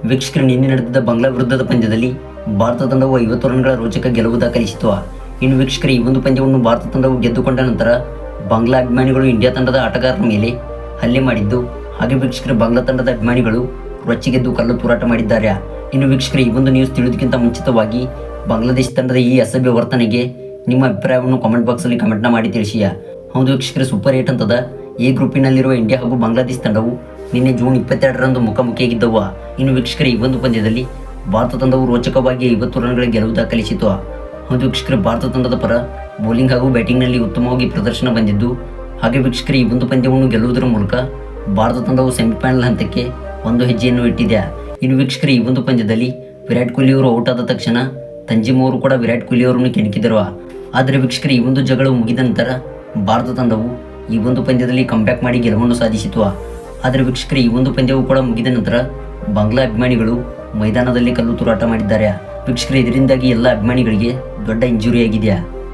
ವೀಕ್ಷಕರು ನಿನ್ನೆ ನಡೆದಿದ್ದ ಬಾಂಗ್ಲಾ ವಿರುದ್ಧದ ಪಂದ್ಯದಲ್ಲಿ ಭಾರತ ತಂಡವು 50 ರನ್ಗಳ ರೋಚಕ ಗೆಲುವು ದಾಖಲಿಸಿತು. ಇನ್ನು ವೀಕ್ಷಕರು ಈ ಒಂದು ಪಂದ್ಯವನ್ನು ಭಾರತ ತಂಡವು ಗೆದ್ದುಕೊಂಡ ನಂತರ ಬಾಂಗ್ಲಾ ಅಭಿಮಾನಿಗಳು ಇಂಡಿಯಾ ತಂಡದ ಆಟಗಾರರ ಮೇಲೆ ಹಲ್ಲೆ ಮಾಡಿದ್ದು, ಹಾಗೆ ವೀಕ್ಷಕರು ಬಾಂಗ್ಲಾ ತಂಡದ ಅಭಿಮಾನಿಗಳು ರೊಚ್ಚಿಗೆದ್ದು ಕಲ್ಲು ತೂರಾಟ ಮಾಡಿದ್ದಾರೆ. ಇನ್ನು ವೀಕ್ಷಕರು ಈ ಒಂದು ನ್ಯೂಸ್ ತಿಳಿಯೋದಕ್ಕಿಂತ ಮುಂಚಿತವಾಗಿ ಬಾಂಗ್ಲಾದೇಶ ತಂಡದ ಈ ಅಸಭ್ಯ ವರ್ತನೆಗೆ ನಿಮ್ಮ ಅಭಿಪ್ರಾಯವನ್ನು ಕಾಮೆಂಟ್ ಬಾಕ್ಸಲ್ಲಿ ಕಮೆಂಟ್ನ ಮಾಡಿ ತಿಳಿಸಿಯ. ಹೌದು ವೀಕ್ಷಕರು, ಸೂಪರ್ 8 ಹಂತದ ಎ ಗ್ರೂಪಿನಲ್ಲಿರುವ ಇಂಡಿಯಾ ಹಾಗೂ ಬಾಂಗ್ಲಾದೇಶ ತಂಡವು ನಿನ್ನೆ ಜೂನ್ 22ರಂದು ಮುಖಾಮುಖಿಯಾಗಿದ್ದವು. ಇನ್ನು ವೀಕ್ಷಕರು ಈ ಒಂದು ಪಂದ್ಯದಲ್ಲಿ ಭಾರತ ತಂಡವು ರೋಚಕವಾಗಿ 50 ರನ್ಗಳ ಗೆಲುವು ದಾಖಲಿಸಿತು. ಹೌದು ವೀಕ್ಷಕರು, ಭಾರತ ತಂಡದ ಪರ ಬೌಲಿಂಗ್ ಹಾಗೂ ಬ್ಯಾಟಿಂಗ್ನಲ್ಲಿ ಉತ್ತಮವಾಗಿ ಪ್ರದರ್ಶನ ಬಂದಿದ್ದು, ಹಾಗೆ ವೀಕ್ಷಕರು ಈ ಒಂದು ಪಂದ್ಯವನ್ನು ಗೆಲ್ಲುವುದರ ಮೂಲಕ ಭಾರತ ತಂಡವು ಸೆಮಿಫೈನಲ್ ಹಂತಕ್ಕೆ ಒಂದು ಹೆಜ್ಜೆಯನ್ನು ಇಟ್ಟಿದೆ. ಇನ್ನು ವೀಕ್ಷಕರು ಈ ಒಂದು ಪಂದ್ಯದಲ್ಲಿ ವಿರಾಟ್ ಕೊಹ್ಲಿ ಅವರು ಔಟ್ ಆದ ತಕ್ಷಣ ತಂಜಿಮ್ ಅವರು ಕೂಡ ವಿರಾಟ್ ಕೊಹ್ಲಿ ಅವರನ್ನು ಕೆಣಕಿದರು. ಆದರೆ ವೀಕ್ಷಕರು ಈ ಒಂದು ಜಗಳ ಮುಗಿದ ನಂತರ ಭಾರತ ತಂಡವು ಈ ಒಂದು ಪಂದ್ಯದಲ್ಲಿ ಕಂಬ್ಯಾಕ್ ಮಾಡಿ ಗೆಲುವನ್ನು ಸಾಧಿಸಿತು. ಆದರೆ ವೀಕ್ಷಕರು ಈ ಒಂದು ಪಂದ್ಯವು ಕೂಡ ಮುಗಿದ ನಂತರ ಬಾಂಗ್ಲಾ ಅಭಿಮಾನಿಗಳು ಮೈದಾನದಲ್ಲಿ ಕಲ್ಲು ತೂರಾಟ ಮಾಡಿದ್ದಾರೆ. ವೀಕ್ಷಕರು ಇದರಿಂದಾಗಿ ಎಲ್ಲ ಅಭಿಮಾನಿಗಳಿಗೆ ದೊಡ್ಡ ಇಂಜುರಿ ಆಗಿದೆ.